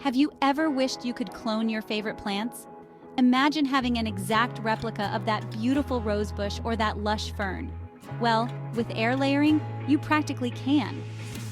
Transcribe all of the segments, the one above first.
Have you ever wished you could clone your favorite plants? Imagine having an exact replica of that beautiful rosebush or that lush fern. Well, with air layering, you practically can.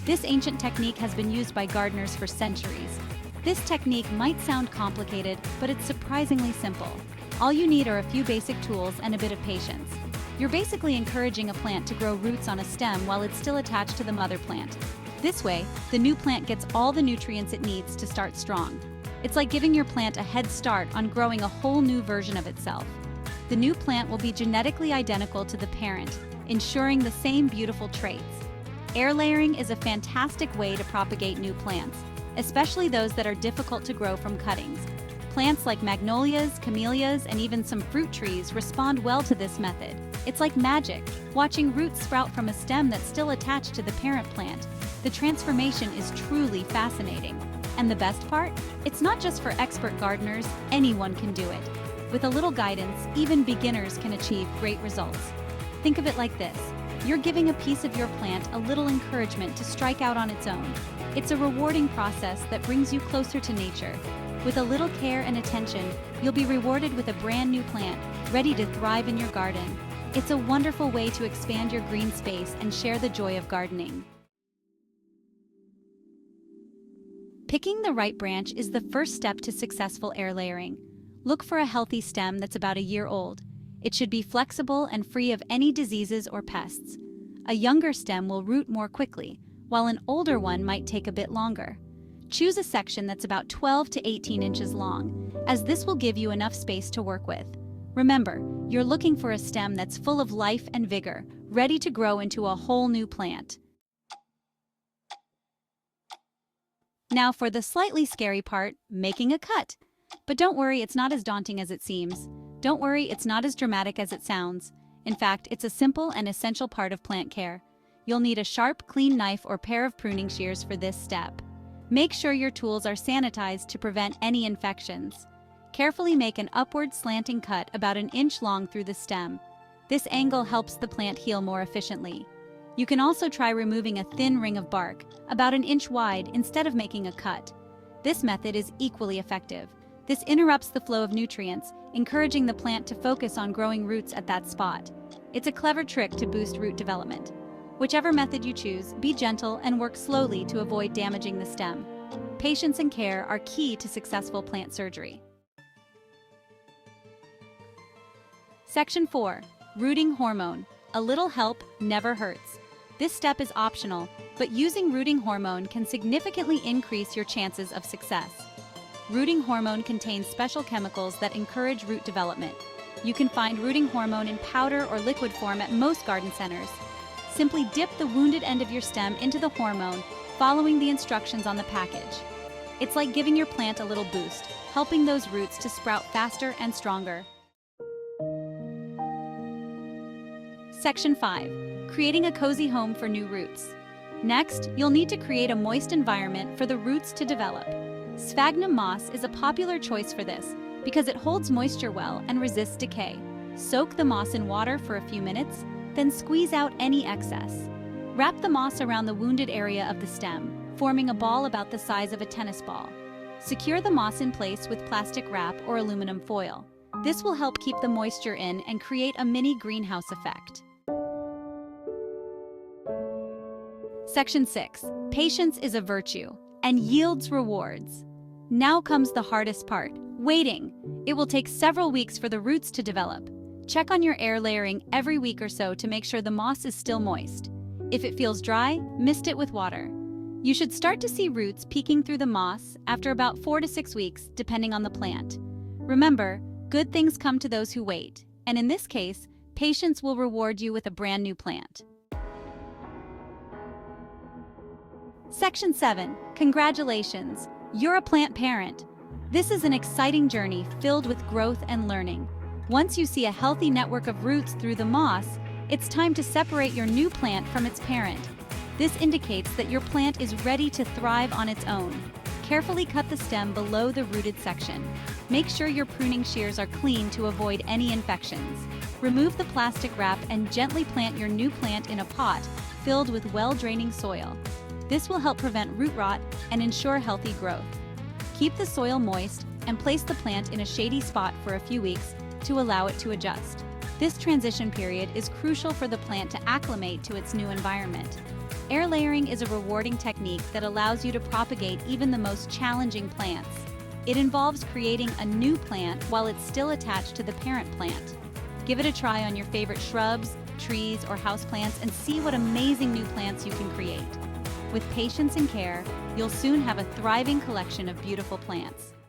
This ancient technique has been used by gardeners for centuries. This technique might sound complicated, but it's surprisingly simple. All you need are a few basic tools and a bit of patience. You're basically encouraging a plant to grow roots on a stem while it's still attached to the mother plant. This way, the new plant gets all the nutrients it needs to start strong. It's like giving your plant a head start on growing a whole new version of itself. The new plant will be genetically identical to the parent, ensuring the same beautiful traits. Air layering is a fantastic way to propagate new plants, especially those that are difficult to grow from cuttings. Plants like magnolias, camellias, and even some fruit trees respond well to this method. It's like magic, watching roots sprout from a stem that's still attached to the parent plant. The transformation is truly fascinating. And the best part? It's not just for expert gardeners, anyone can do it. With a little guidance, even beginners can achieve great results. Think of it like this. You're giving a piece of your plant a little encouragement to strike out on its own. It's a rewarding process that brings you closer to nature. With a little care and attention, you'll be rewarded with a brand new plant, ready to thrive in your garden. It's a wonderful way to expand your green space and share the joy of gardening. Picking the right branch is the first step to successful air layering. Look for a healthy stem that's about a year old. It should be flexible and free of any diseases or pests. A younger stem will root more quickly, while an older one might take a bit longer. Choose a section that's about 12 to 18 inches long, as this will give you enough space to work with. Remember, you're looking for a stem that's full of life and vigor, ready to grow into a whole new plant. Now for the slightly scary part, making a cut. But don't worry, it's not as daunting as it seems. Don't worry, it's not as dramatic as it sounds. In fact, it's a simple and essential part of plant care. You'll need a sharp, clean knife or pair of pruning shears for this step. Make sure your tools are sanitized to prevent any infections. Carefully make an upward slanting cut about an inch long through the stem. This angle helps the plant heal more efficiently. You can also try removing a thin ring of bark, about an inch wide, instead of making a cut. This method is equally effective. This interrupts the flow of nutrients, encouraging the plant to focus on growing roots at that spot. It's a clever trick to boost root development. Whichever method you choose, be gentle and work slowly to avoid damaging the stem. Patience and care are key to successful plant surgery. Section 4. Rooting hormone. A little help never hurts. This step is optional, but using rooting hormone can significantly increase your chances of success. Rooting hormone contains special chemicals that encourage root development. You can find rooting hormone in powder or liquid form at most garden centers. Simply dip the wounded end of your stem into the hormone, following the instructions on the package. It's like giving your plant a little boost, helping those roots to sprout faster and stronger. Section 5. Creating a cozy home for new roots. Next, you'll need to create a moist environment for the roots to develop. Sphagnum moss is a popular choice for this because it holds moisture well and resists decay. Soak the moss in water for a few minutes, then squeeze out any excess. Wrap the moss around the wounded area of the stem, forming a ball about the size of a tennis ball. Secure the moss in place with plastic wrap or aluminum foil. This will help keep the moisture in and create a mini greenhouse effect. Section 6. Patience is a virtue and yields rewards. Now comes the hardest part, waiting. It will take several weeks for the roots to develop. Check on your air layering every week or so to make sure the moss is still moist. If it feels dry, mist it with water. You should start to see roots peeking through the moss after about 4 to 6 weeks, depending on the plant. Remember, good things come to those who wait, and in this case, patience will reward you with a brand new plant. Section 7. Congratulations! You're a plant parent. This is an exciting journey filled with growth and learning. Once you see a healthy network of roots through the moss, it's time to separate your new plant from its parent. This indicates that your plant is ready to thrive on its own. Carefully cut the stem below the rooted section. Make sure your pruning shears are clean to avoid any infections. Remove the plastic wrap and gently plant your new plant in a pot filled with well-draining soil. This will help prevent root rot and ensure healthy growth. Keep the soil moist and place the plant in a shady spot for a few weeks to allow it to adjust. This transition period is crucial for the plant to acclimate to its new environment. Air layering is a rewarding technique that allows you to propagate even the most challenging plants. It involves creating a new plant while it's still attached to the parent plant. Give it a try on your favorite shrubs, trees, or houseplants and see what amazing new plants you can create. With patience and care, you'll soon have a thriving collection of beautiful plants.